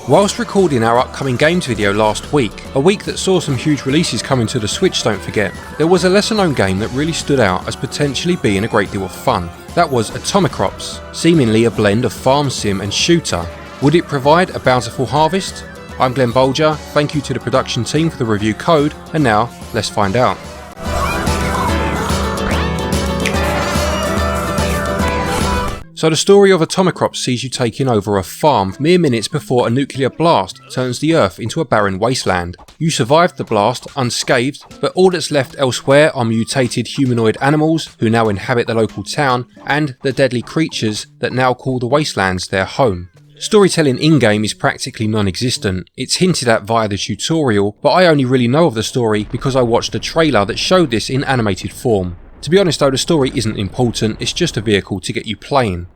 Whilst recording our upcoming games video last week, a week that saw some huge releases coming to the Switch don't forget, there was a lesser known game that really stood out as potentially being a great deal of fun. That was Atomicrops, seemingly a blend of farm sim and shooter. Would it provide a bountiful harvest? I'm Glen, thank you to the production team for the review code, and now let's find out. So the story of Atomicrops sees you taking over a farm mere minutes before a nuclear blast turns the earth into a barren wasteland. You survived the blast unscathed, but all that's left elsewhere are mutated humanoid animals who now inhabit the local town and the deadly creatures that now call the wastelands their home. Storytelling in-game is practically non-existent. It's hinted at via the tutorial, but I only really know of the story because I watched a trailer that showed this in animated form. To be honest though, the story isn't important, it's just a vehicle to get you playing.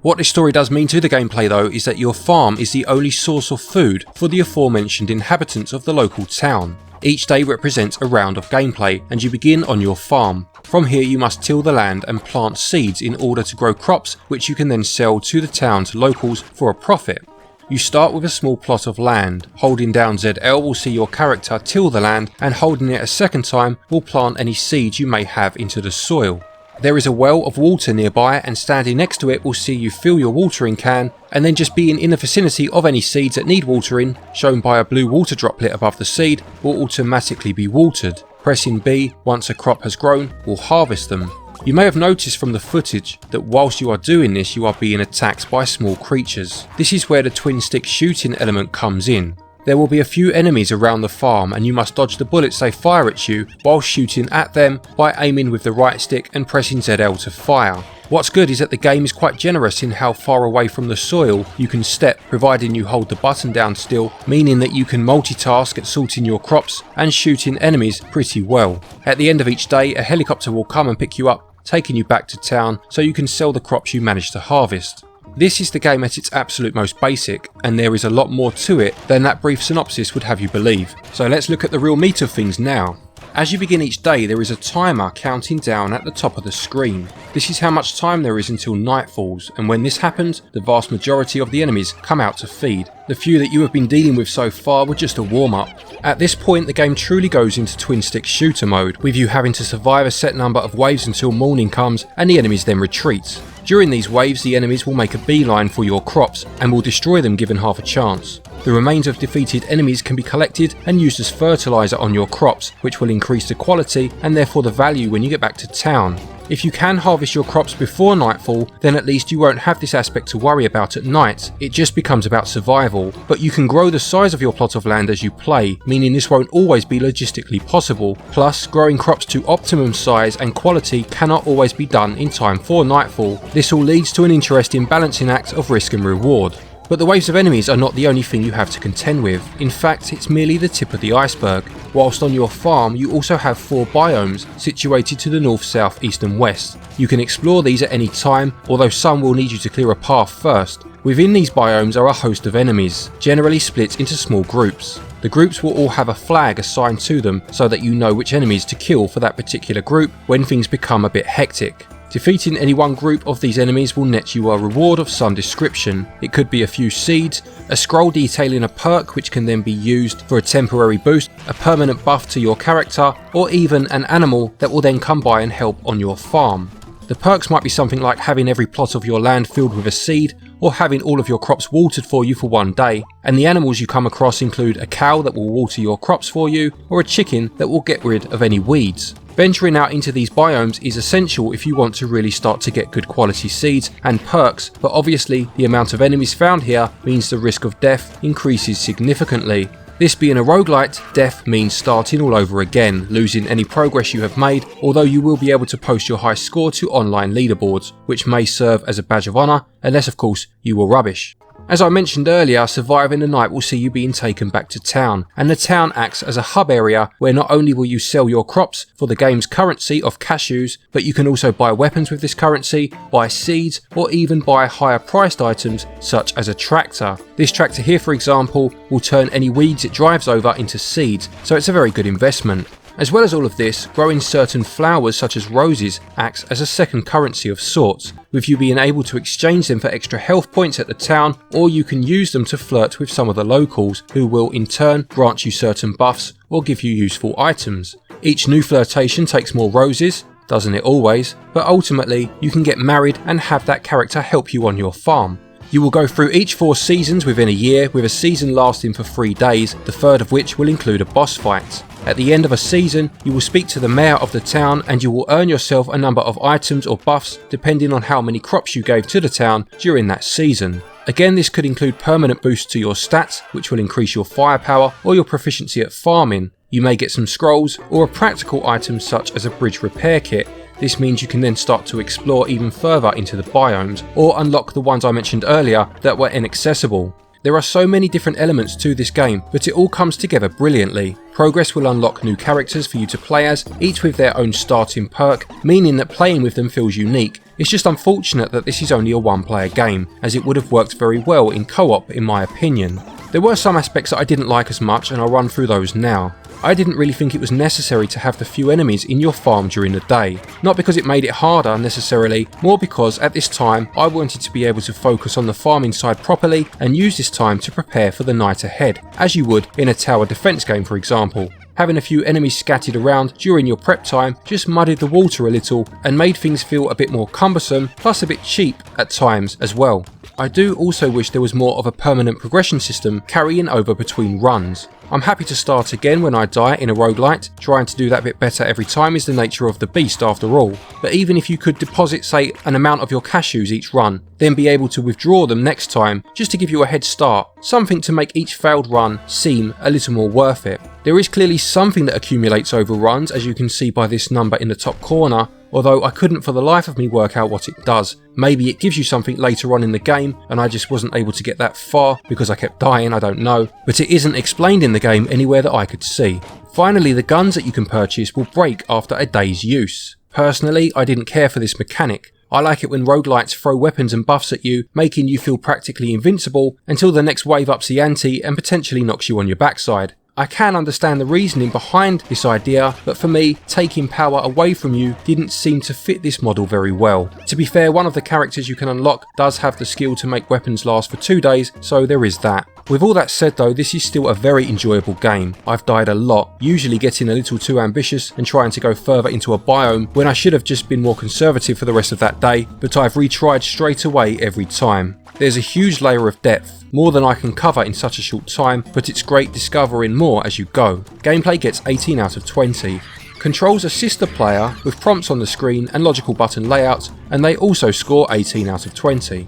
What this story does mean to the gameplay though is that your farm is the only source of food for the aforementioned inhabitants of the local town. Each day represents a round of gameplay and you begin on your farm. From here you must till the land and plant seeds in order to grow crops which you can then sell to the town's locals for a profit. You start with a small plot of land. Holding down ZL will see your character till the land, and holding it a second time will plant any seeds you may have into the soil. There is a well of water nearby, and standing next to it will see you fill your watering can, and then just being in the vicinity of any seeds that need watering, shown by a blue water droplet above the seed, will automatically be watered. Pressing B once a crop has grown will harvest them. You may have noticed from the footage that whilst you are doing this you are being attacked by small creatures. This is where the twin stick shooting element comes in. There will be a few enemies around the farm and you must dodge the bullets they fire at you while shooting at them by aiming with the right stick and pressing ZL to fire. What's good is that the game is quite generous in how far away from the soil you can step, providing you hold the button down still, meaning that you can multitask at sorting your crops and shooting enemies pretty well. At the end of each day a helicopter will come and pick you up, taking you back to town so you can sell the crops you managed to harvest. This is the game at its absolute most basic, and there is a lot more to it than that brief synopsis would have you believe. So let's look at the real meat of things now. As you begin each day there is a timer counting down at the top of the screen. This is how much time there is until night falls, and when this happens the vast majority of the enemies come out to feed. The few that you have been dealing with so far were just a warm-up. At this point the game truly goes into twin stick shooter mode, with you having to survive a set number of waves until morning comes and the enemies then retreat. During these waves the enemies will make a beeline for your crops and will destroy them given half a chance. The remains of defeated enemies can be collected and used as fertiliser on your crops, which will increase the quality and therefore the value when you get back to town. If you can harvest your crops before nightfall, then at least you won't have this aspect to worry about at night. It just becomes about survival. But you can grow the size of your plot of land as you play, meaning this won't always be logistically possible. Plus, growing crops to optimum size and quality cannot always be done in time for nightfall. This all leads to an interesting balancing act of risk and reward. But the waves of enemies are not the only thing you have to contend with. In fact, it's merely the tip of the iceberg. Whilst on your farm, you also have 4 biomes situated to the north, south, east and west. You can explore these at any time, although some will need you to clear a path first. Within these biomes are a host of enemies, generally split into small groups. The groups will all have a flag assigned to them so that you know which enemies to kill for that particular group when things become a bit hectic. Defeating any one group of these enemies will net you a reward of some description. It could be a few seeds, a scroll detailing a perk which can then be used for a temporary boost, a permanent buff to your character, or even an animal that will then come by and help on your farm. The perks might be something like having every plot of your land filled with a seed, or having all of your crops watered for you for one day, and the animals you come across include a cow that will water your crops for you, or a chicken that will get rid of any weeds. Venturing out into these biomes is essential if you want to really start to get good quality seeds and perks, but obviously the amount of enemies found here means the risk of death increases significantly. This being a roguelite, death means starting all over again, losing any progress you have made, although you will be able to post your high score to online leaderboards, which may serve as a badge of honour, unless of course you were rubbish. As I mentioned earlier, surviving the night will see you being taken back to town, and the town acts as a hub area where not only will you sell your crops for the game's currency of cashews, but you can also buy weapons with this currency, buy seeds, or even buy higher priced items such as a tractor. This tractor here, for example, will turn any weeds it drives over into seeds, so it's a very good investment. As well as all of this, growing certain flowers such as roses acts as a second currency of sorts, with you being able to exchange them for extra health points at the town, or you can use them to flirt with some of the locals, who will in turn grant you certain buffs or give you useful items. Each new flirtation takes more roses, doesn't it always, but ultimately you can get married and have that character help you on your farm. You will go through each 4 seasons within a year, with a season lasting for 3 days, the third of which will include a boss fight. At the end of a season, you will speak to the mayor of the town and you will earn yourself a number of items or buffs depending on how many crops you gave to the town during that season. Again, this could include permanent boosts to your stats, which will increase your firepower or your proficiency at farming. You may get some scrolls or a practical item such as a bridge repair kit. This means you can then start to explore even further into the biomes, or unlock the ones I mentioned earlier that were inaccessible. There are so many different elements to this game, but it all comes together brilliantly. Progress will unlock new characters for you to play as, each with their own starting perk, meaning that playing with them feels unique. It's just unfortunate that this is only a one-player game, as it would have worked very well in co-op in my opinion. There were some aspects that I didn't like as much, and I'll run through those now. I didn't really think it was necessary to have the few enemies in your farm during the day. Not because it made it harder necessarily, more because at this time I wanted to be able to focus on the farming side properly and use this time to prepare for the night ahead, as you would in a tower defense game for example. Having a few enemies scattered around during your prep time just muddied the water a little and made things feel a bit more cumbersome, plus a bit cheap at times as well. I do also wish there was more of a permanent progression system carrying over between runs. I'm happy to start again when I die in a roguelite. Trying to do that bit better every time is the nature of the beast after all. But even if you could deposit, say, an amount of your cashews each run, then be able to withdraw them next time just to give you a head start, something to make each failed run seem a little more worth it. There is clearly something that accumulates over runs, as you can see by this number in the top corner, although I couldn't for the life of me work out what it does. Maybe it gives you something later on in the game and I just wasn't able to get that far because I kept dying, I don't know, but it isn't explained in the game anywhere that I could see. Finally, the guns that you can purchase will break after a day's use. Personally, I didn't care for this mechanic. I like it when roguelites throw weapons and buffs at you, making you feel practically invincible until the next wave ups the ante and potentially knocks you on your backside. I can understand the reasoning behind this idea, but for me, taking power away from you didn't seem to fit this model very well. To be fair, one of the characters you can unlock does have the skill to make weapons last for 2 days, so there is that. With all that said though, this is still a very enjoyable game. I've died a lot, usually getting a little too ambitious and trying to go further into a biome when I should have just been more conservative for the rest of that day, but I've retried straight away every time. There's a huge layer of depth, more than I can cover in such a short time, but it's great discovering more as you go. Gameplay gets 18 out of 20. Controls assist the player with prompts on the screen and logical button layouts, and they also score 18 out of 20.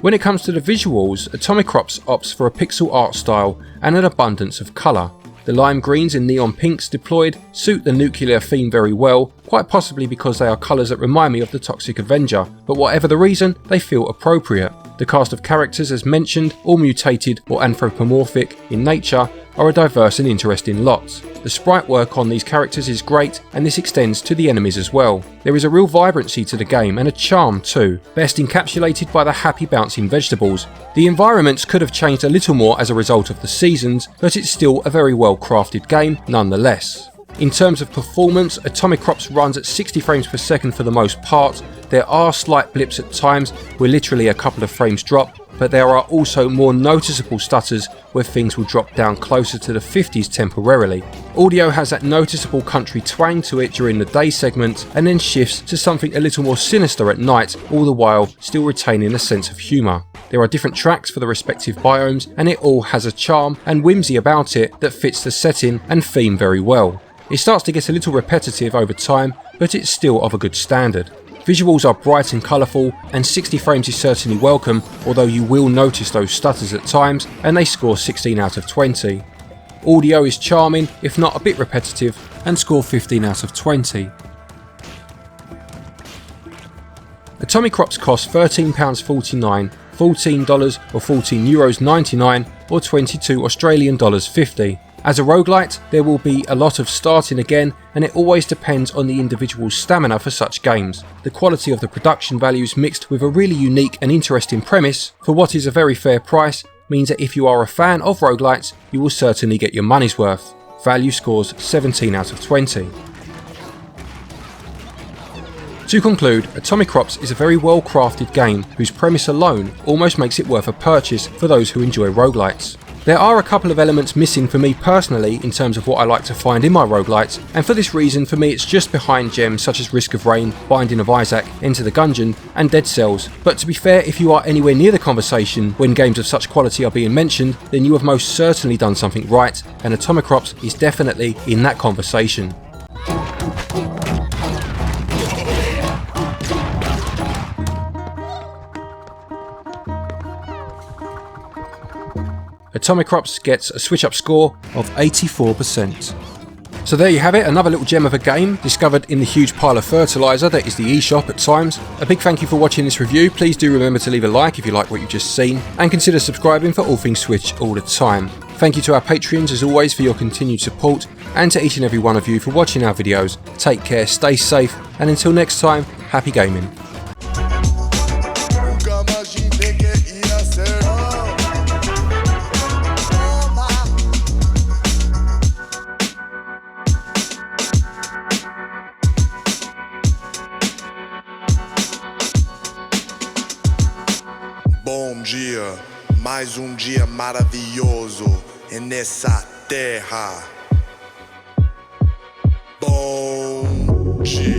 When it comes to the visuals, Atomicrops opts for a pixel art style and an abundance of colour. The lime greens and neon pinks deployed suit the nuclear theme very well, quite possibly because they are colours that remind me of the Toxic Avenger, but whatever the reason, they feel appropriate. The cast of characters, as mentioned, all mutated or anthropomorphic in nature, are a diverse and interesting lot. The sprite work on these characters is great, and this extends to the enemies as well. There is a real vibrancy to the game and a charm too, best encapsulated by the happy bouncing vegetables. The environments could have changed a little more as a result of the seasons, but it's still a very well crafted game nonetheless. In terms of performance, Atomicrops runs at 60 frames per second for the most part. There are slight blips at times where literally a couple of frames drop, but there are also more noticeable stutters where things will drop down closer to the 50s temporarily. Audio has that noticeable country twang to it during the day segment and then shifts to something a little more sinister at night, all the while still retaining a sense of humour. There are different tracks for the respective biomes and it all has a charm and whimsy about it that fits the setting and theme very well. It starts to get a little repetitive over time, but it's still of a good standard. Visuals are bright and colourful, and 60 frames is certainly welcome, although you will notice those stutters at times, and they score 16 out of 20. Audio is charming, if not a bit repetitive, and score 15 out of 20. Atomicrops costs £13.49, $14 or €14.99 or 22 Australian dollars 50. As a roguelite, there will be a lot of starting again, and it always depends on the individual's stamina for such games. The quality of the production values mixed with a really unique and interesting premise for what is a very fair price means that if you are a fan of roguelites, you will certainly get your money's worth. Value scores 17 out of 20. To conclude, Atomicrops is a very well crafted game whose premise alone almost makes it worth a purchase for those who enjoy roguelites. There are a couple of elements missing for me personally in terms of what I like to find in my roguelites, and for this reason for me it's just behind gems such as Risk of Rain, Binding of Isaac, Enter the Gungeon and Dead Cells. But to be fair, if you are anywhere near the conversation when games of such quality are being mentioned, then you have most certainly done something right, and Atomicrops is definitely in that conversation. Atomicrops gets a SwitchUp score of 84%. So there you have it, another little gem of a game, discovered in the huge pile of fertiliser that is the eShop at times. A big thank you for watching this review. Please do remember to leave a like if you like what you've just seen, and consider subscribing for all things Switch all the time. Thank you to our Patreons as always for your continued support, and to each and every one of you for watching our videos. Take care, stay safe, and until next time, happy gaming. Bom dia, mais dia maravilhoso nessa terra. Bom dia.